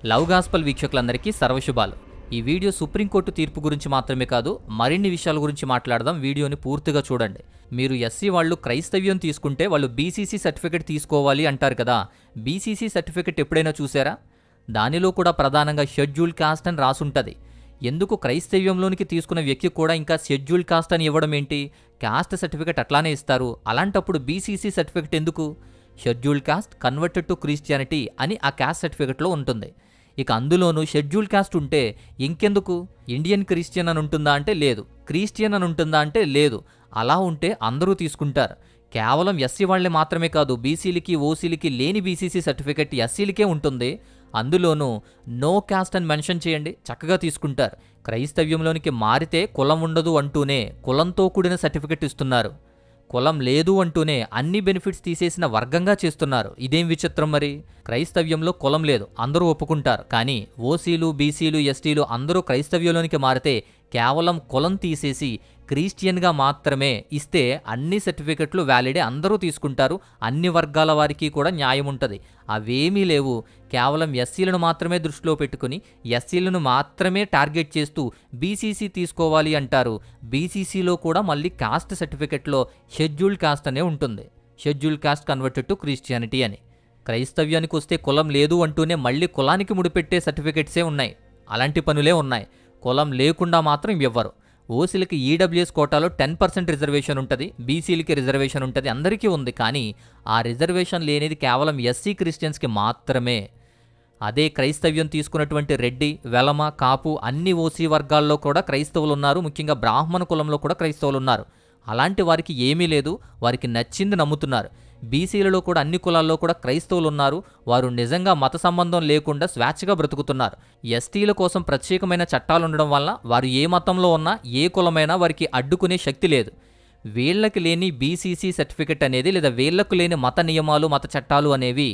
Love gospel వీక్షకులందరికీ సర్వశుభాలు. ఈ video supreme court తీర్పు గురించి మాత్రమే కాదు, మరిన్ని విషయాల గురించి మాట్లాడదాం. వీడియోని పూర్తిగా చూడండి. మీరు ఎస్సీ వాళ్ళు క్రైస్తవ్యం తీసుకుంటే వాళ్ళు బీసీసీ సర్టిఫికెట్ తీసుకోవాలి అంటారు కదా. బీసీసీ సర్టిఫికెట్ ఎప్పుడైనా చూసారా? దానిలో కూడా ప్రధానంగా షెడ్యూల్డ్ కాస్ట్ అని రాసుంటుంది. ఎందుకు క్రైస్తవ్యంలోనికి తీసుకున్న వ్యక్తి కూడా ఇంకా షెడ్యూల్డ్ కాస్ట్ అని ఇవ్వడం ఏంటి? కాస్ట్ సర్టిఫికెట్ అట్లానే ఇస్తారు. అలాంటప్పుడు బీసీసీ సర్టిఫికెట్ ఎందుకు? Scheduled cost converted to Christianity అని ఆ కాస్ట్ సర్టిఫికెట్లో ఉంటుంది. ఇక అందులోనూ షెడ్యూల్డ్ కాస్ట్ ఉంటే ఇంకెందుకు? ఇండియన్ క్రిస్టియన్ అని ఉంటుందా అంటే లేదు, క్రిస్టియన్ అని ఉంటుందా అంటే లేదు. అలా ఉంటే అందరూ తీసుకుంటారు. కేవలం ఎస్సీ వాళ్లే మాత్రమే కాదు, బీసీలకి ఓసీలకి లేని బీసీసీ సర్టిఫికెట్ ఎస్సీలకే ఉంటుంది. అందులోనూ నో కాస్ట్ అని మెన్షన్ చేయండి, చక్కగా తీసుకుంటారు. క్రైస్తవ్యంలోనికి మారితే కులం ఉండదు అంటూనే కులంతో కూడిన సర్టిఫికెట్ ఇస్తున్నారు. కులం లేదు అంటూనే అన్ని బెనిఫిట్స్ తీసేసిన వర్గంగా చేస్తున్నారు. ఇదేం విచిత్రం మరి? క్రైస్తవ్యంలో కులం లేదు, అందరూ ఒప్పుకుంటారు. కానీ ఓసీలు, బీసీలు, ఎస్టీలు అందరూ క్రైస్తవ్యంలోనికి మారితే కేవలం కులం తీసేసి క్రిస్టియన్గా మాత్రమే ఇస్తే అన్ని సర్టిఫికెట్లు వ్యాలిడే, అందరూ తీసుకుంటారు. అన్ని వర్గాల వారికి కూడా న్యాయం ఉంటుంది. అవేమీ లేవు. కేవలం ఎస్సీలను మాత్రమే దృష్టిలో పెట్టుకుని ఎస్సీలను మాత్రమే టార్గెట్ చేస్తూ బీసీసీ తీసుకోవాలి అంటారు. బీసీసీలో కూడా మళ్ళీ కాస్ట్ సర్టిఫికెట్లో షెడ్యూల్డ్ కాస్ట్ అనే ఉంటుంది. Scheduled cost converted to Christianity అని. క్రైస్తవ్యానికి వస్తే కులం లేదు అంటూనే మళ్ళీ కులానికి ముడిపెట్టే సర్టిఫికెట్సే ఉన్నాయి. అలాంటి పనులే ఉన్నాయి. కులం లేకుండా మాత్రం ఇవ్వరు. ఓసీలకి ఈడబ్ల్యూఎస్ కోటాలో 10% రిజర్వేషన్ ఉంటుంది, బీసీలకి రిజర్వేషన్ ఉంటుంది, అందరికీ ఉంది. కానీ ఆ రిజర్వేషన్ లేనిది కేవలం ఎస్సీ క్రిస్టియన్స్కి మాత్రమే. అదే క్రైస్తవ్యం తీసుకున్నటువంటి రెడ్డి, వెలమ, కాపు అన్ని ఓసీ వర్గాల్లో కూడా క్రైస్తవులు ఉన్నారు. ముఖ్యంగా బ్రాహ్మణ కులంలో కూడా క్రైస్తవులు ఉన్నారు. అలాంటి వారికి ఏమీ లేదు, వారికి నచ్చింది నమ్ముతున్నారు. బీసీలలో కూడా అన్ని కులాల్లో కూడా క్రైస్తవులు ఉన్నారు. వారు నిజంగా మత సంబంధం లేకుండా స్వేచ్ఛగా బ్రతుకుతున్నారు. ఎస్టీల కోసం ప్రత్యేకమైన చట్టాలు ఉండడం వల్ల వారు ఏ మతంలో ఉన్నా ఏ కులమైనా వారికి అడ్డుకునే శక్తి లేదు. వీళ్ళకి లేని బీసీసీ సర్టిఫికెట్ అనేది, లేదా వీళ్లకు లేని మత నియమాలు, మత చట్టాలు అనేవి,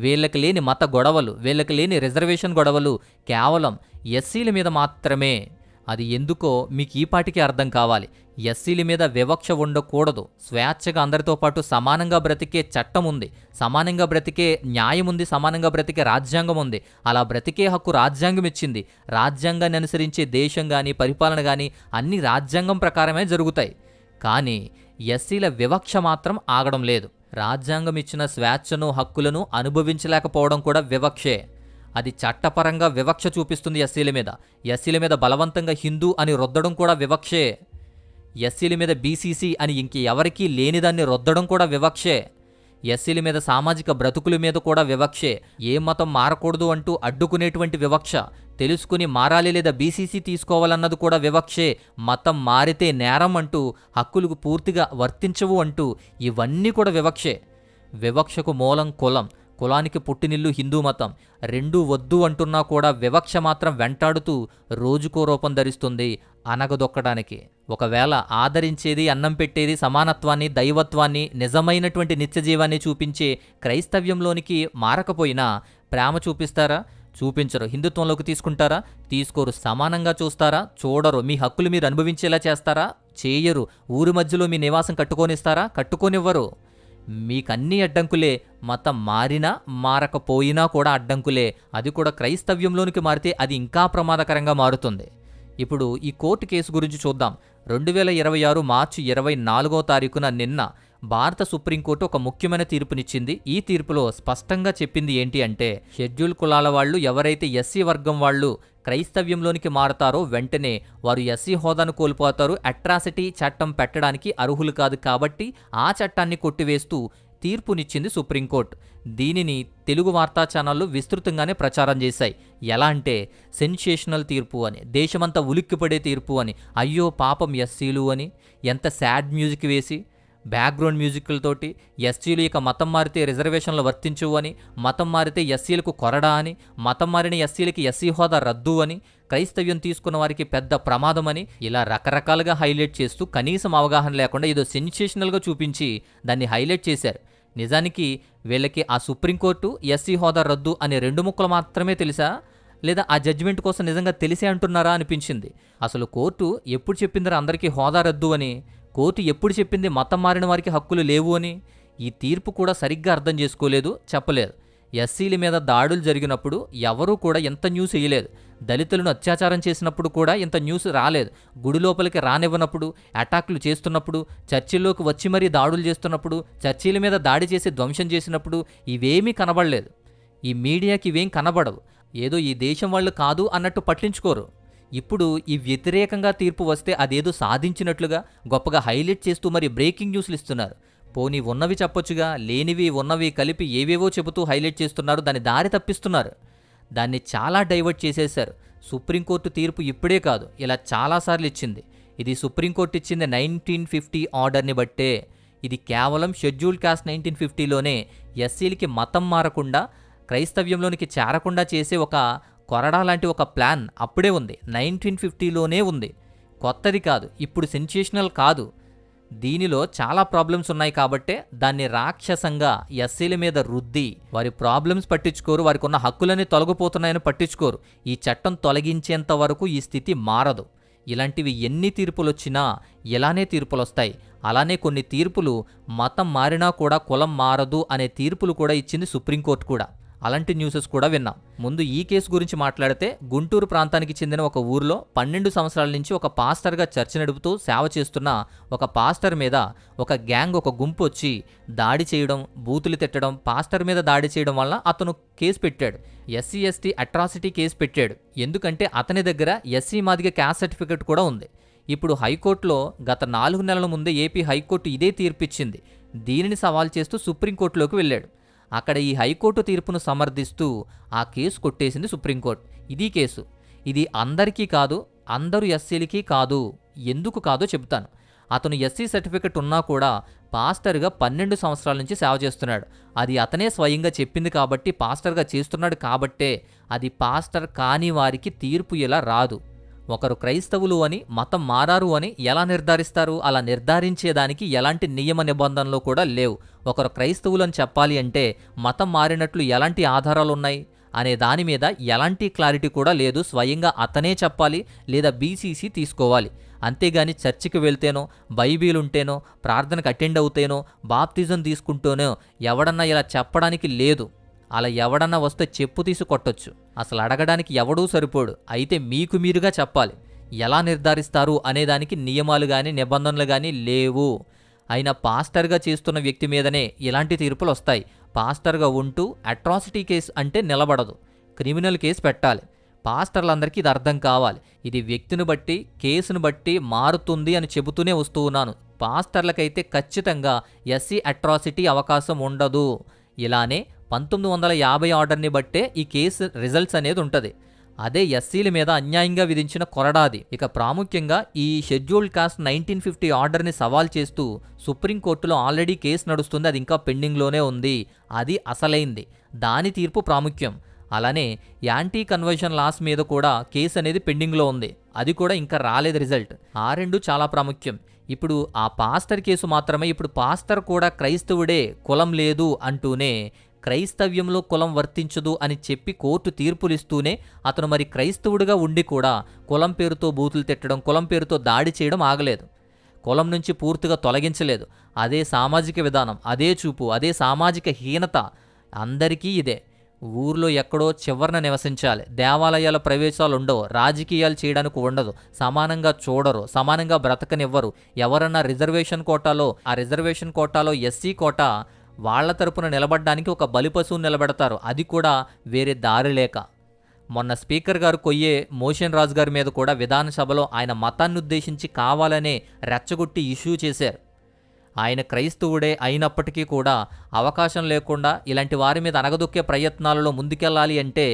వీళ్ళకి లేని మత గొడవలు, వీళ్ళకి లేని రిజర్వేషన్ గొడవలు కేవలం ఎస్సీల మీద మాత్రమే. అది ఎందుకో మీకు ఈపాటికి అర్థం కావాలి. ఎస్సీల మీద వివక్ష ఉండకూడదు. స్వేచ్ఛగా అందరితో పాటు సమానంగా బ్రతికే చట్టం ఉంది, సమానంగా బ్రతికే న్యాయం ఉంది, సమానంగా బ్రతికే రాజ్యాంగం ఉంది. అలా బ్రతికే హక్కు రాజ్యాంగం ఇచ్చింది. రాజ్యాంగాన్ని అనుసరించే దేశం కానీ పరిపాలన కానీ అన్ని రాజ్యాంగం ప్రకారమే జరుగుతాయి. కానీ ఎస్సీల వివక్ష మాత్రం ఆగడం లేదు. రాజ్యాంగం ఇచ్చిన స్వేచ్ఛను, హక్కులను అనుభవించలేకపోవడం కూడా వివక్షే. అది చట్టపరంగా వివక్ష చూపిస్తుంది ఎస్సీల మీద. ఎస్సీల మీద బలవంతంగా హిందూ అని రుద్దడం కూడా వివక్షే. ఎస్సీల మీద బీసీసీ అని ఇంకెవరికీ లేనిదాన్ని రుద్దడం కూడా వివక్షే. ఎస్సీల మీద సామాజిక బ్రతుకుల మీద కూడా వివక్షే. ఏ మతం మారకూడదు అంటూ అడ్డుకునేటువంటి వివక్ష. తెలుసుకుని మారాలి లేదా బీసీసీ తీసుకోవాలన్నది కూడా వివక్షే. మతం మారితే నేరం అంటూ, హక్కులకు పూర్తిగా వర్తించవు అంటూ, ఇవన్నీ కూడా వివక్షే. వివక్షకు మూలం కులం. కులానికి పుట్టినిల్లు హిందూ మతం. రెండూ వద్దు అంటున్నా కూడా వివక్ష మాత్రం వెంటాడుతూ రోజుకో రూపం ధరిస్తుంది అనగదొక్కడానికి. ఒకవేళ ఆదరించేది, అన్నం పెట్టేది, సమానత్వాన్ని, దైవత్వాన్ని, నిజమైనటువంటి నిత్యజీవాన్ని చూపించే క్రైస్తవ్యంలోనికి మారకపోయినా ప్రేమ చూపిస్తారా? చూపించరు. హిందుత్వంలోకి తీసుకుంటారా? తీసుకోరు. సమానంగా చూస్తారా? చూడరు. మీ హక్కులు మీరు అనుభవించేలా చేస్తారా? చేయరు. ఊరి మధ్యలో మీ నివాసం కట్టుకొనిస్తారా? కట్టుకొనివ్వరు. మీకన్నీ అడ్డంకులే. మతం మారినా మారకపోయినా కూడా అడ్డంకులే. అది కూడా క్రైస్తవ్యంలోనికి మారితే అది ఇంకా ప్రమాదకరంగా మారుతుంది. ఇప్పుడు ఈ కోర్టు కేసు గురించి చూద్దాం. 2026 మార్చి 24వ తారీఖున నిన్న భారత సుప్రీంకోర్టు ఒక ముఖ్యమైన తీర్పునిచ్చింది. ఈ తీర్పులో స్పష్టంగా చెప్పింది ఏంటి అంటే, షెడ్యూల్ కులాల వాళ్ళు ఎవరైతే ఎస్సీ వర్గం వాళ్ళు క్రైస్తవ్యంలోనికి మారతారో వెంటనే వారు ఎస్సీ హోదాను కోల్పోతారు. అట్రాసిటీ చట్టం పెట్టడానికి అర్హులు కాదు. కాబట్టి ఆ చట్టాన్ని కొట్టివేస్తూ తీర్పునిచ్చింది సుప్రీంకోర్టు. దీనిని తెలుగు వార్తా ఛానళ్లు విస్తృతంగానే ప్రచారం చేశాయి. ఎలా అంటే సెన్సేషనల్ తీర్పు అని, దేశమంతా ఉలిక్కిపడే తీర్పు అని, అయ్యో పాపం ఎస్సీలు అని, ఎంత సాడ్ మ్యూజిక్ వేసి బ్యాక్గ్రౌండ్ మ్యూజిక్లతోటి, ఎస్సీలు ఇక మతం మారితే రిజర్వేషన్లు వర్తించవు అని, మతం మారితే ఎస్సీలకు కొరడా అని, మతం మారిన ఎస్సీలకి ఎస్సీ హోదా రద్దు అని, క్రైస్తవ్యం తీసుకున్న వారికి పెద్ద ప్రమాదమని, ఇలా రకరకాలుగా హైలైట్ చేస్తూ కనీసం అవగాహన లేకుండా ఏదో సెన్సేషనల్గా చూపించి దాన్ని హైలైట్ చేశారు. నిజానికి వీళ్ళకి ఆ సుప్రీంకోర్టు ఎస్సీ హోదా రద్దు అనే 2 ముక్కలు మాత్రమే తెలుసా, లేదా ఆ జడ్జిమెంట్ కోసం నిజంగా తెలిసే అంటున్నారా అనిపించింది. అసలు కోర్టు ఎప్పుడు చెప్పిందరా అందరికీ హోదా రద్దు అని? కోర్టు ఎప్పుడు చెప్పింది మతం మారిన వారికి హక్కులు లేవు అని? ఈ తీర్పు కూడా సరిగ్గా అర్థం చేసుకోలేదు, చెప్పలేదు. ఎస్సీల మీద దాడులు జరిగినప్పుడు ఎవరూ కూడా ఎంత న్యూస్ వేయలేదు. దళితులను అత్యాచారం చేసినప్పుడు కూడా ఇంత న్యూస్ రాలేదు. గుడి లోపలికి రానివ్వనప్పుడు, అటాక్లు చేస్తున్నప్పుడు, చర్చిల్లోకి వచ్చి మరీ దాడులు చేస్తున్నప్పుడు, చర్చిల మీద దాడి చేసి ధ్వంసం చేసినప్పుడు ఇవేమీ కనబడలేదు. ఈ మీడియాకి ఇవేం కనబడవు. ఏదో ఈ దేశం వాళ్ళు కాదు అన్నట్టు పట్టించుకోరు. ఇప్పుడు ఈ వ్యతిరేకంగా తీర్పు వస్తే అదేదో సాధించినట్లుగా గొప్పగా హైలైట్ చేస్తూ మరి బ్రేకింగ్ న్యూస్లు ఇస్తున్నారు. పోనీ ఉన్నవి చెప్పొచ్చుగా, లేనివి ఉన్నవి కలిపి ఏవేవో చెబుతూ హైలైట్ చేస్తున్నారు. దాన్ని దారి తప్పిస్తున్నారు. దాన్ని చాలా డైవర్ట్ చేసేశారు. సుప్రీంకోర్టు తీర్పు ఇప్పుడే కాదు, ఇలా చాలాసార్లు ఇచ్చింది. ఇది సుప్రీంకోర్టు ఇచ్చింది 1950 ఆర్డర్ని బట్టే. ఇది కేవలం షెడ్యూల్ కాస్ట్ 1950లోనే ఎస్సీలకి మతం మారకుండా, క్రైస్తవ్యంలోనికి చేరకుండా చేసే ఒక కొరడా లాంటి ఒక ప్లాన్ అప్పుడే ఉంది. 1950లోనే ఉంది, కొత్తది కాదు, ఇప్పుడు సెన్సేషనల్ కాదు. దీనిలో చాలా ప్రాబ్లమ్స్ ఉన్నాయి కాబట్టే దాన్ని రాక్షసంగా ఎస్సీల మీద రుద్ది వారి ప్రాబ్లమ్స్ పట్టించుకోరు, వారికి ఉన్న హక్కులన్నీ తొలగిపోతున్నాయని పట్టించుకోరు. ఈ చట్టం తొలగించేంత వరకు ఈ స్థితి మారదు. ఇలాంటివి ఎన్ని తీర్పులు వచ్చినా ఇలానే తీర్పులు వస్తాయి. అలానే కొన్ని తీర్పులు మతం మారినా కూడా కులం మారదు అనే తీర్పులు కూడా ఇచ్చింది సుప్రీంకోర్టు కూడా. అలాంటి న్యూసెస్ కూడా విన్నాం. ముందు ఈ కేసు గురించి మాట్లాడితే, గుంటూరు ప్రాంతానికి చెందిన ఒక ఊరిలో 12 సంవత్సరాల నుంచి ఒక పాస్టర్గా చర్చ నడుపుతూ సేవ చేస్తున్న ఒక పాస్టర్ మీద ఒక గ్యాంగ్, ఒక గుంపు వచ్చి దాడి చేయడం, బూతులు తిట్టడం, పాస్టర్ మీద దాడి చేయడం వల్ల అతను కేసు పెట్టాడు. ఎస్సీ ఎస్టీ అట్రాసిటీ కేసు పెట్టాడు. ఎందుకంటే అతని దగ్గర ఎస్సీ మాదిగ క్యాస్ట్ సర్టిఫికెట్ కూడా ఉంది. ఇప్పుడు హైకోర్టులో గత 4 నెలల ముందే ఏపీ హైకోర్టు ఇదే తీర్పిచ్చింది. దీనిని సవాల్ చేస్తూ సుప్రీంకోర్టులోకి వెళ్ళాడు. అక్కడ ఈ హైకోర్టు తీర్పును సమర్థిస్తూ ఆ కేసు కొట్టేసింది సుప్రీంకోర్టు. ఇది కేసు. ఇది అందరికీ కాదు, అందరూ ఎస్సీలకి కాదు. ఎందుకు కాదో చెబుతాను. అతను ఎస్సీ సర్టిఫికెట్ ఉన్నా కూడా పాస్టర్గా 12 సంవత్సరాల నుంచి సేవ చేస్తున్నాడు. అది అతనే స్వయంగా చెప్పింది కాబట్టి, పాస్టర్గా చేస్తున్నాడు కాబట్టే అది పాస్టర్ కాని వారికి తీర్పు ఇలా రాదు. ఒకరు క్రైస్తవులు అని, మతం మారారు అని ఎలా నిర్ధారిస్తారు? అలా నిర్ధారించేదానికి ఎలాంటి నియమ నిబంధనలు కూడా లేవు. ఒకరు క్రైస్తవులు అని చెప్పాలి అంటే మతం మారినట్లు ఎలాంటి ఆధారాలున్నాయి అనే దాని మీద ఎలాంటి క్లారిటీ కూడా లేదు. స్వయంగా అతనే చెప్పాలి, లేదా బీసీసీ తీసుకోవాలి. అంతేగాని చర్చికి వెళ్తేనో, బైబిల్ ఉంటేనో, ప్రార్థనకు అటెండ్ అవుతేనో, బాప్తిజం తీసుకుంటూనో ఎవడన్నా ఇలా చెప్పడానికి లేదు. అలా ఎవడన్నా వస్తే చెప్పు తీసి కొట్టొచ్చు. అసలు అడగడానికి ఎవడూ సరిపోడు. అయితే మీకు మీరుగా చెప్పాలి. ఎలా నిర్ధారిస్తారు అనేదానికి నియమాలు కానీ నిబంధనలు కానీ లేవు. అయినా పాస్టర్గా చేస్తున్న వ్యక్తి మీదనే ఇలాంటి తీర్పులు వస్తాయి. పాస్టర్గా ఉంటూ అట్రాసిటీ కేసు అంటే నిలబడదు, క్రిమినల్ కేసు పెట్టాలి. పాస్టర్లందరికీ ఇది అర్థం కావాలి. ఇది వ్యక్తిని బట్టి, కేసును బట్టి మారుతుంది అని చెబుతూనే వస్తూ ఉన్నాను. పాస్టర్లకైతే ఖచ్చితంగా ఎస్సీ అట్రాసిటీ అవకాశం ఉండదు. ఇలానే 1950 ఆర్డర్ని బట్టే ఈ కేసు రిజల్ట్స్ అనేది ఉంటుంది. అదే ఎస్సీల మీద అన్యాయంగా విధించిన కొరడాది. ఇక ప్రాముఖ్యంగా ఈ షెడ్యూల్డ్ కాస్ట్ 1950 ఆర్డర్ని సవాల్ చేస్తూ సుప్రీంకోర్టులో ఆల్రెడీ కేసు నడుస్తుంది. అది ఇంకా పెండింగ్లోనే ఉంది. అది అసలైంది. దాని తీర్పు ప్రాముఖ్యం. అలానే యాంటీ కన్వర్షన్ లాస్ మీద కూడా కేసు అనేది పెండింగ్లో ఉంది. అది కూడా ఇంకా రాలేదు రిజల్ట్. ఆ రెండు చాలా ప్రాముఖ్యం. ఇప్పుడు ఆ పాస్టర్ కేసు మాత్రమే. ఇప్పుడు పాస్టర్ కూడా క్రైస్తవుడే, కులం లేదు అంటూనే, క్రైస్తవ్యంలో కులం వర్తించదు అని చెప్పి కోర్టు తీర్పులిస్తూనే అతను మరి క్రైస్తవుడిగా ఉండి కూడా కులం పేరుతో బూతులు తిట్టడం, కులం పేరుతో దాడి చేయడం ఆగలేదు. కులం నుంచి పూర్తిగా తొలగించలేదు. అదే సామాజిక విధానం, అదే చూపు, అదే సామాజిక హీనత. అందరికీ ఇదే. ఊర్లో ఎక్కడో చివరన నివసించాలి. దేవాలయాల ప్రవేశాలు ఉండవు. రాజకీయాలు చేయడానికి ఉండదు. సమానంగా చూడరు, సమానంగా బ్రతకనివ్వరు. ఎవరన్నా రిజర్వేషన్ కోటాలో, ఆ రిజర్వేషన్ కోటాలో ఎస్సీ కోటా వాళ్ల తరపున నిలబడడానికి ఒక బలిపశువును నిలబెడతారు. అది కూడా వేరే దారి లేక. మొన్న స్పీకర్ గారు కొయ్యే మోషన్ రాజు గారి మీద కూడా విధానసభలో ఆయన మతాన్ని ఉద్దేశించి కావాలనే రెచ్చగొట్టి ఇష్యూ చేశారు. ఆయన క్రైస్తవుడే అయినప్పటికీ కూడా అవకాశం లేకుండా ఇలాంటి వారి మీద అనగదొక్కే ప్రయత్నాలలో ముందుకెళ్లాలి అంటే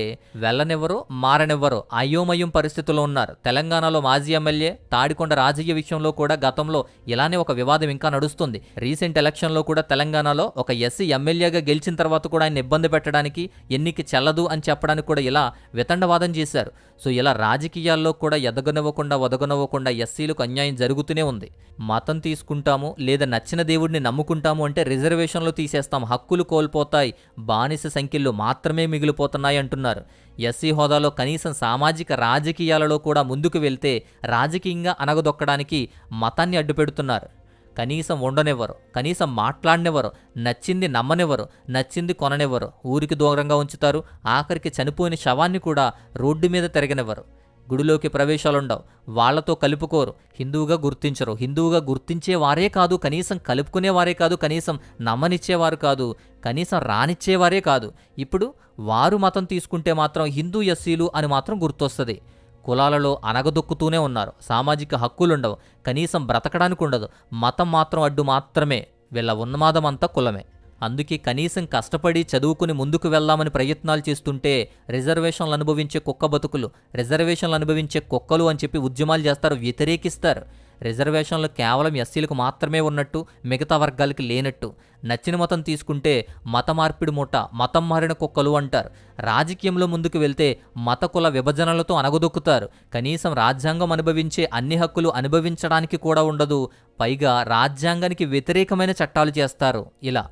వెళ్ళనివ్వరు, మారనివ్వరు. అయోమయం పరిస్థితుల్లో ఉన్నారు. తెలంగాణలో మాజీ ఎమ్మెల్యే తాడికొండ రాజయ్య విషయంలో కూడా గతంలో ఇలానే ఒక వివాదం ఇంకా నడుస్తుంది. రీసెంట్ ఎలక్షన్లో కూడా తెలంగాణలో ఒక ఎస్సీ ఎమ్మెల్యేగా గెలిచిన తర్వాత కూడా ఆయన ఇబ్బంది పెట్టడానికి, ఎన్నిక చెల్లదు అని చెప్పడానికి కూడా ఇలా వితండవాదం చేశారు. సో ఇలా రాజకీయాల్లో కూడా ఎదగనివ్వకుండా, ఒదగనివ్వకుండా ఎస్సీలకు అన్యాయం జరుగుతూనే ఉంది. మతం తీసుకుంటాము లేదా నచ్చిన దేవుడిని నమ్ముకుంటాము అంటే రిజర్వేషన్లు తీసేస్తాం, హక్కులు కోల్పోతాయి, బానిస సంఖ్యలు మాత్రమే మిగిలిపోతున్నాయి అంటున్నారు. ఎస్సీ హోదాలో కనీసం సామాజిక రాజకీయాలలో కూడా ముందుకు వెళ్తే రాజకీయంగా అనగదొక్కడానికి మతాన్ని అడ్డుపెడుతున్నారు. కనీసం ఉండనివ్వరు, కనీసం మాట్లాడనివ్వరు, నచ్చింది నమ్మనివ్వరు, నచ్చింది కొననివ్వరు, ఊరికి దూరంగా ఉంచుతారు. ఆఖరికి చనిపోయిన శవాన్ని కూడా రోడ్డు మీద తిరగనివ్వరు. గుడిలోకి ప్రవేశాలుండవు, వాళ్లతో కలుపుకోరు, హిందువుగా గుర్తించరు. హిందువుగా గుర్తించేవారే కాదు, కనీసం కలుపుకునేవారే కాదు, కనీసం నమ్మనిచ్చేవారు కాదు, కనీసం రానిచ్చేవారే కాదు. ఇప్పుడు వారు మతం తీసుకుంటే మాత్రం హిందూ ఎస్సీలు అని మాత్రం గుర్తొస్తుంది. కులాలలో అనగదొక్కుతూనే ఉన్నారు, సామాజిక హక్కులుండవు, కనీసం బ్రతకడానికి ఉండదు, మతం మాత్రం అడ్డు మాత్రమే. వీళ్ళ ఉన్మాదమంతా కులమే. అందుకే కనీసం కష్టపడి చదువుకుని ముందుకు వెళ్దామని ప్రయత్నాలు చేస్తుంటే రిజర్వేషన్లు అనుభవించే కుక్క బతుకులు, రిజర్వేషన్లు అనుభవించే కుక్కలు అని చెప్పి ఉద్యమాలు చేస్తారు, వ్యతిరేకిస్తారు. రిజర్వేషన్లు కేవలం ఎస్సీలకు మాత్రమే ఉన్నట్టు, మిగతా వర్గాలకి లేనట్టు. నచ్చిన మతం తీసుకుంటే మత మార్పిడి మూట, మతం మారిన కుక్కలు అంటారు. రాజకీయంలో ముందుకు వెళ్తే మత కుల విభజనలతో అనగదొక్కుతారు. కనీసం రాజ్యాంగం అనుభవించే అన్ని హక్కులు అనుభవించడానికి కూడా ఉండదు. పైగా రాజ్యాంగానికి వ్యతిరేకమైన చట్టాలు చేస్తారు. ఇలా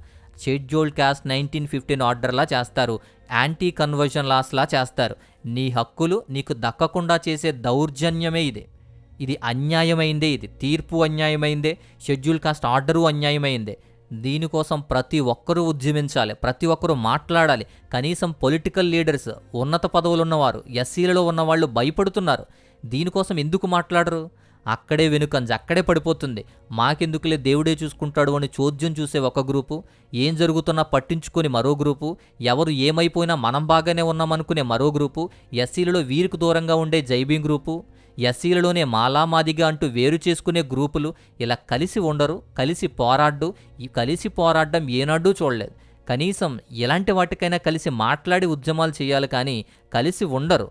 షెడ్యూల్డ్ క్యాస్ట్ 1915 ఆర్డర్లా చేస్తారు, యాంటీ కన్వర్జన్ లాస్లా చేస్తారు. నీ హక్కులు నీకు దక్కకుండా చేసే దౌర్జన్యమే ఇది. ఇది అన్యాయమైందే, ఇది తీర్పు అన్యాయమైందే, షెడ్యూల్ కాస్ట్ ఆర్డరు అన్యాయమైందే. దీనికోసం ప్రతి ఒక్కరూ ఉద్యమించాలి, ప్రతి ఒక్కరూ మాట్లాడాలి. కనీసం పొలిటికల్ లీడర్స్, ఉన్నత పదవులున్నవారు, ఎస్సీలలో ఉన్నవాళ్ళు భయపడుతున్నారు. దీనికోసం ఎందుకు మాట్లాడరు? అక్కడే వెనుకంజ, అక్కడే పడిపోతుంది. మాకెందుకులే దేవుడే చూసుకుంటాడు అని చోద్యం చూసే ఒక గ్రూపు, ఏం జరుగుతున్నా పట్టించుకొని మరో గ్రూపు, ఎవరు ఏమైపోయినా మనం బాగానే ఉన్నామనుకునే మరో గ్రూపు, ఎస్సీలలో వీరికి దూరంగా ఉండే జైబీం గ్రూపు, ఎస్సీలలోనే మాలామాదిగా అంటూ వేరు చేసుకునే గ్రూపులు. ఇలా కలిసి ఉండరు, కలిసి పోరాడ్డు. ఈ కలిసి పోరాడడం ఏనాడూ చూడలేదు. కనీసం ఇలాంటి వాటికైనా కలిసి మాట్లాడి ఉద్యమాలు చేయాలి, కానీ కలిసి ఉండరు.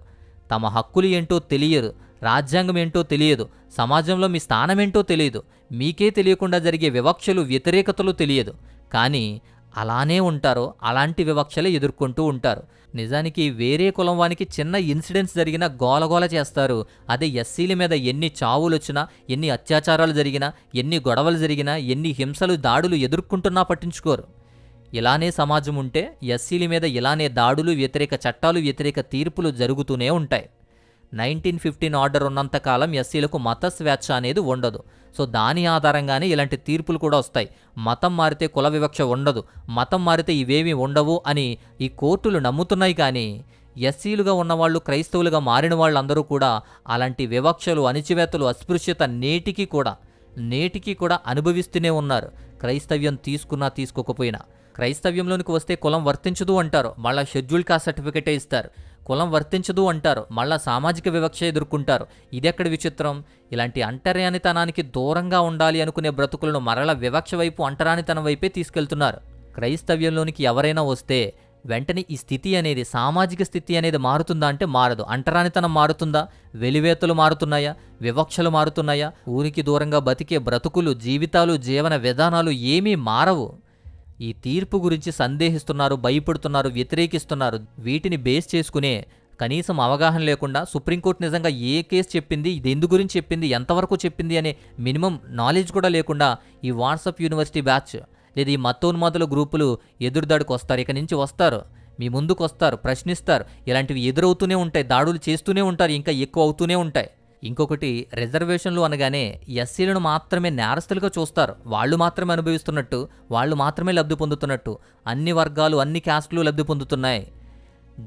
తమ హక్కులు ఏంటో తెలియదు, రాజ్యాంగం ఏంటో తెలియదు, సమాజంలో మీ స్థానమేంటో తెలియదు, మీకే తెలియకుండా జరిగే వివక్షలు, వ్యతిరేకతలు తెలియదు. కానీ అలానే ఉంటారో అలాంటి వివక్షలే ఎదుర్కొంటూ ఉంటారు. నిజానికి వేరే కులం వానికి చిన్న ఇన్సిడెంట్స్ జరిగినా గోలగోల చేస్తారు. అదే ఎస్సీల మీద ఎన్ని చావులు వచ్చినా, ఎన్ని అత్యాచారాలు జరిగినా, ఎన్ని గొడవలు జరిగినా, ఎన్ని హింసలు, దాడులు ఎదుర్కొంటున్నా పట్టించుకోరు. ఇలానే సమాజం ఉంటే ఎస్సీల మీద ఇలానే దాడులు, వ్యతిరేక చట్టాలు, వ్యతిరేక తీర్పులు జరుగుతూనే ఉంటాయి. 1915 ఆర్డర్ ఉన్నంతకాలం ఎస్సీలకు మత స్వేచ్ఛ అనేది ఉండదు. సో దాని ఆధారంగానే ఇలాంటి తీర్పులు కూడా వస్తాయి. మతం మారితే కుల వివక్ష ఉండదు, మతం మారితే ఇవేమీ ఉండవు అని ఈ కోర్టులు నమ్ముతున్నాయి. కానీ ఎస్సీలుగా ఉన్నవాళ్ళు, క్రైస్తవులుగా మారిన వాళ్ళందరూ కూడా అలాంటి వివక్షలు, అణిచివేతలు, అస్పృశ్యత నేటికి కూడా అనుభవిస్తూనే ఉన్నారు. క్రైస్తవ్యం తీసుకున్నా తీసుకోకపోయినా. క్రైస్తవ్యంలోనికి వస్తే కులం వర్తించదు అంటారు, మళ్ళా షెడ్యూల్ కాస్ట్ సర్టిఫికేటే ఇస్తారు. కులం వర్తించదు అంటారు, మళ్ళా సామాజిక వివక్ష ఎదుర్కొంటారు. ఇదెక్కడి విచిత్రం? ఇలాంటి అంటరానితనానికి దూరంగా ఉండాలి అనుకునే బ్రతుకులను మరల వివక్ష వైపు, అంటరానితనం వైపే తీసుకెళ్తున్నారు. క్రైస్తవ్యంలోనికి ఎవరైనా వస్తే వెంటనే ఈ స్థితి అనేది, సామాజిక స్థితి అనేది మారుతుందా అంటే మారదు. అంటరానితనం మారుతుందా? వెలివేతలు మారుతున్నాయా? వివక్షలు మారుతున్నాయా? ఊరికి దూరంగా బతికే బ్రతుకులు, జీవితాలు, జీవన విధానాలు ఏమీ మారవు. ఈ తీర్పు గురించి సందేహిస్తున్నారు, భయపడుతున్నారు, వ్యతిరేకిస్తున్నారు. వీటిని బేస్ చేసుకునే కనీసం అవగాహన లేకుండా సుప్రీంకోర్టు నిజంగా ఏ కేసు చెప్పింది, ఇది ఎందు గురించి చెప్పింది, ఎంతవరకు చెప్పింది అనే మినిమం నాలెడ్జ్ కూడా లేకుండా ఈ వాట్సాప్ యూనివర్సిటీ బ్యాచ్ లేదా ఈ మతోన్మాదుల గ్రూపులు ఎదురుదాడికి వస్తారు. ఇక నుంచి వస్తారు, మీ ముందుకు వస్తారు, ప్రశ్నిస్తారు. ఇలాంటివి ఎదురవుతూనే ఉంటాయి, దాడులు చేస్తూనే ఉంటారు, ఇంకా ఎక్కువ అవుతూనే ఉంటాయి. ఇంకొకటి, రిజర్వేషన్లు అనగానే ఎస్సీలను మాత్రమే నేరస్తులుగా చూస్తారు. వాళ్ళు మాత్రమే అనుభవిస్తున్నట్టు, వాళ్ళు మాత్రమే లబ్ధి పొందుతున్నట్టు. అన్ని వర్గాలు, అన్ని క్యాస్టులు లబ్ధి పొందుతున్నాయి.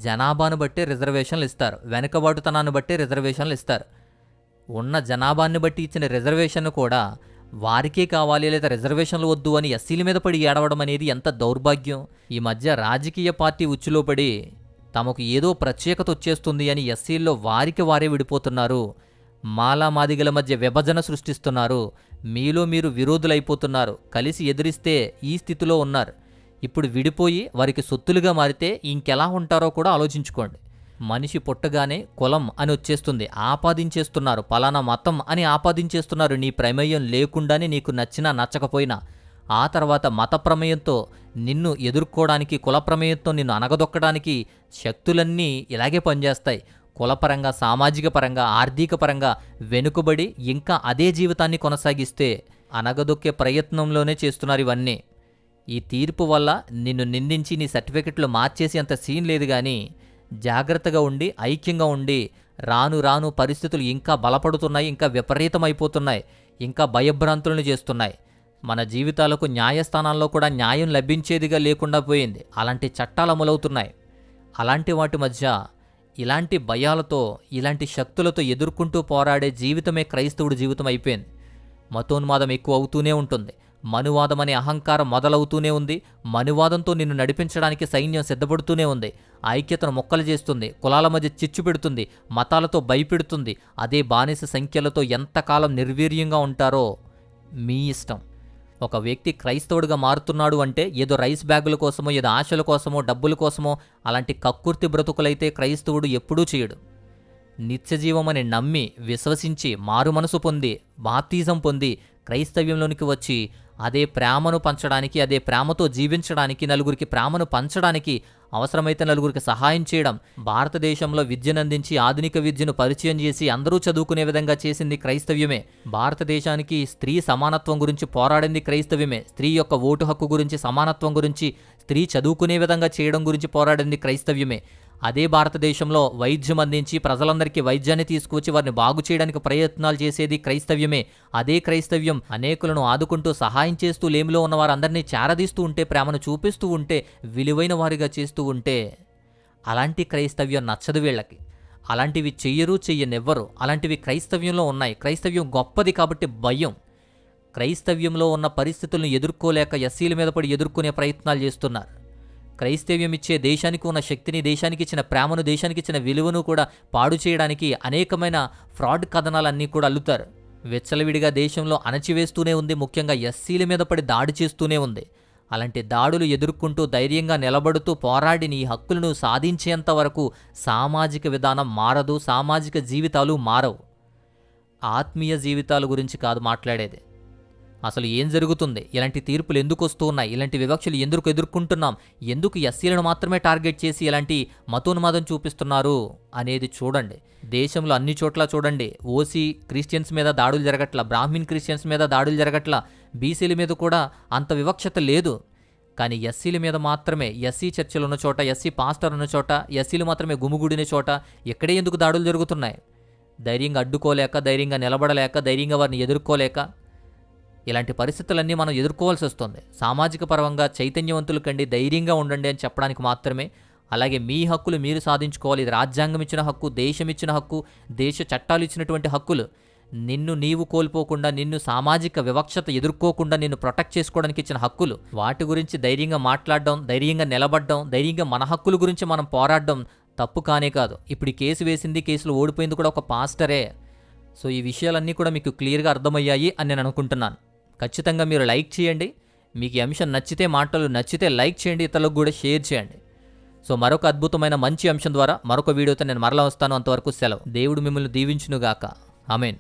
జనాభాను బట్టే రిజర్వేషన్లు ఇస్తారు, వెనుకబాటుతనాన్ని బట్టే రిజర్వేషన్లు ఇస్తారు. ఉన్న జనాభాన్ని బట్టి ఇచ్చిన రిజర్వేషన్ కూడా వారికే కావాలి, లేదా రిజర్వేషన్లు వద్దు అని ఎస్సీల మీద పడి ఏడవడం అనేది ఎంత దౌర్భాగ్యం. ఈ మధ్య రాజకీయ పార్టీ ఉచ్చులో పడి తమకు ఏదో ప్రత్యేకత వచ్చేస్తుంది అని ఎస్సీల్లో వారికి వారే విడిపోతున్నారు. మాలామాదిగల మధ్య విభజన సృష్టిస్తున్నారు. మీలో మీరు విరోధులైపోతున్నారు. కలిసి ఎదిరిస్తే ఈ స్థితిలో ఉన్నారు. ఇప్పుడు విడిపోయి వారికి సొత్తులుగా మారితే ఇంకెలా ఉంటారో కూడా ఆలోచించుకోండి. మనిషి పుట్టగానే కులం అని వచ్చేస్తుంది, ఆపాదించేస్తున్నారు. పలానా మతం అని ఆపాదించేస్తున్నారు. నీ ప్రమేయం లేకుండానే, నీకు నచ్చినా నచ్చకపోయినా. ఆ తర్వాత మత ప్రమేయంతో నిన్ను ఎదుర్కోవడానికి, కుల ప్రమేయంతో నిన్ను అనగదొక్కడానికి శక్తులన్నీ ఇలాగే పనిచేస్తాయి. కులపరంగా, సామాజిక పరంగా, ఆర్థిక పరంగా వెనుకబడి ఇంకా అదే జీవితాన్ని కొనసాగిస్తే అనగదొక్కే ప్రయత్నంలోనే చేస్తున్నారు ఇవన్నీ. ఈ తీర్పు వల్ల నిన్ను నిందించి నీ సర్టిఫికెట్లు మార్చేసి అంత సీన్ లేదు. కానీ జాగ్రత్తగా ఉండి, ఐక్యంగా ఉండి, రాను రాను పరిస్థితులు ఇంకా బలపడుతున్నాయి, ఇంకా విపరీతమైపోతున్నాయి, ఇంకా భయభ్రాంతులను చేస్తున్నాయి. మన జీవితాలకు న్యాయస్థానాల్లో కూడా న్యాయం లభించేదిగా లేకుండా పోయింది. అలాంటి చట్టాలు అమలవుతున్నాయి. అలాంటి వాటి మధ్య ఇలాంటి భయాలతో, ఇలాంటి శక్తులతో ఎదుర్కొంటూ పోరాడే జీవితమే క్రైస్తవుడి జీవితం అయిపోయింది. మతోన్మాదం ఎక్కువ అవుతూనే ఉంటుంది. మనువాదం అనే అహంకారం మొదలవుతూనే ఉంది. మనువాదంతో నిన్ను నడిపించడానికి సైన్యం సిద్ధపడుతూనే ఉంది. ఐక్యతను మొక్కలు చేస్తుంది, కులాల మధ్య చిచ్చు పెడుతుంది, మతాలతో భయపెడుతుంది. అదే బానిస సంఖ్యలతో ఎంతకాలం నిర్వీర్యంగా ఉంటారో మీ ఇష్టం. ఒక వ్యక్తి క్రైస్తవుడిగా మారుతున్నాడు అంటే ఏదో రైస్ బ్యాగుల కోసమో, ఏదో ఆశల కోసమో, డబ్బుల కోసమో అలాంటి కక్కుర్తి బ్రతుకులైతే క్రైస్తవుడు ఎప్పుడూ చేయడు. నిత్యజీవమని నమ్మి, విశ్వసించి, మారు మనసు పొంది, బాప్తిజం పొంది క్రైస్తవ్యంలోనికి వచ్చి అదే ప్రేమను పంచడానికి, అదే ప్రేమతో జీవించడానికి, నలుగురికి ప్రేమను పంచడానికి, అవసరమైతే నలుగురికి సహాయం చేయడం, భారతదేశంలో విద్యనందించి ఆధునిక విద్యను పరిచయం చేసి అందరూ చదువుకునే విధంగా చేసింది క్రైస్తవ్యమే. భారతదేశానికి స్త్రీ సమానత్వం గురించి పోరాడింది క్రైస్తవ్యమే. స్త్రీ యొక్క ఓటు హక్కు గురించి, సమానత్వం గురించి, స్త్రీ చదువుకునే విధంగా చేయడం గురించి పోరాడింది క్రైస్తవ్యమే. అదే భారతదేశంలో వైద్యం అందించి ప్రజలందరికీ వైద్యాన్ని తీసుకువచ్చి వారిని బాగు చేయడానికి ప్రయత్నాలు చేసేది క్రైస్తవ్యమే. అదే క్రైస్తవ్యం అనేకులను ఆదుకుంటూ, సహాయం చేస్తూ, లేమిలో ఉన్న వారందరినీ చేరదీస్తూ ఉంటే, ప్రేమను చూపిస్తూ ఉంటే, విలువైన వారిగా చేస్తూ ఉంటే, అలాంటి క్రైస్తవ్యం నచ్చదు వీళ్ళకి. అలాంటివి చెయ్యనివ్వరు. అలాంటివి క్రైస్తవ్యంలో ఉన్నాయి. క్రైస్తవ్యం గొప్పది కాబట్టి భయం. క్రైస్తవ్యంలో ఉన్న పరిస్థితులను ఎదుర్కోలేక ఎస్సీల మీద పడి ఎదుర్కొనే ప్రయత్నాలు చేస్తున్నారు. క్రైస్తవ్యం ఇచ్చే దేశానికి ఉన్న శక్తిని, దేశానికి ఇచ్చిన ప్రేమను, దేశానికి ఇచ్చిన విలువను కూడా పాడు చేయడానికి అనేకమైన ఫ్రాడ్ కథనాలన్నీ కూడా అల్లుతారు. విచ్చలవిడిగా దేశంలో అణచివేస్తూనే ఉంది. ముఖ్యంగా ఎస్సీల మీద పడి దాడి చేస్తూనే ఉంది. అలాంటి దాడులు ఎదుర్కొంటూ ధైర్యంగా నిలబడుతూ పోరాడి నీ హక్కులను సాధించేంత వరకు సామాజిక విధానం మారదు, సామాజిక జీవితాలు మారవు. ఆత్మీయ జీవితాల గురించి కాదు మాట్లాడేది. అసలు ఏం జరుగుతుంది? ఇలాంటి తీర్పులు ఎందుకు వస్తూ ఉన్నాయి? ఇలాంటి వివక్షలు ఎందుకు ఎదుర్కొంటున్నాం? ఎందుకు ఎస్సీలను మాత్రమే టార్గెట్ చేసి ఇలాంటి మతోన్మాదం చూపిస్తున్నారు అనేది చూడండి. దేశంలో అన్ని చోట్ల చూడండి. ఓసీ క్రిస్టియన్స్ మీద దాడులు జరగట్లా, బ్రాహ్మిన్ క్రిస్టియన్స్ మీద దాడులు జరగట్లా, బీసీల మీద కూడా అంత వివక్షత లేదు. కానీ ఎస్సీల మీద మాత్రమే, ఎస్సీ చర్చలు ఉన్న చోట, ఎస్సీ పాస్టర్ ఉన్న చోట, ఎస్సీలు మాత్రమే గుమిగూడిన చోట ఎక్కడే ఎందుకు దాడులు జరుగుతున్నాయి? ధైర్యంగా అడ్డుకోలేక, ధైర్యంగా నిలబడలేక, ధైర్యంగా వారిని ఎదుర్కోలేక ఇలాంటి పరిస్థితులన్నీ మనం ఎదుర్కోవాల్సి వస్తుంది. సామాజిక పరంగా చైతన్యవంతులు కండి, ధైర్యంగా ఉండండి అని చెప్పడానికి మాత్రమే. అలాగే మీ హక్కులు మీరు సాధించుకోవాలి. ఇది రాజ్యాంగం ఇచ్చిన హక్కు, దేశం ఇచ్చిన హక్కు, దేశ చట్టాలు ఇచ్చినటువంటి హక్కులు. నిన్ను నీవు కోల్పోకుండా, నిన్ను సామాజిక వివక్షత ఎదుర్కోకుండా నిన్ను ప్రొటెక్ట్ చేసుకోవడానికి ఇచ్చిన హక్కులు. వాటి గురించి ధైర్యంగా మాట్లాడడం, ధైర్యంగా నిలబడడం, ధైర్యంగా మన హక్కుల గురించి మనం పోరాడడం తప్పు కానే కాదు. ఇప్పుడు ఈ కేసు వేసింది, కేసులో ఓడిపోయింది కూడా ఒక పాస్టరే. సో ఈ విషయాలన్నీ కూడా మీకు క్లియర్గా అర్థమయ్యాయి అని నేను అనుకుంటున్నాను. ఖచ్చితంగా మీరు లైక్ చేయండి. మీకు ఈ అంశం నచ్చితే, మాటలు నచ్చితే లైక్ చేయండి, ఇతరులకు కూడా షేర్ చేయండి. సో మరొక అద్భుతమైన మంచి అంశం ద్వారా మరొక వీడియోతో నేను మరలా వస్తాను. అంతవరకు సెలవు. దేవుడు మిమ్మల్ని దీవించునుగాక. ఆమేన్.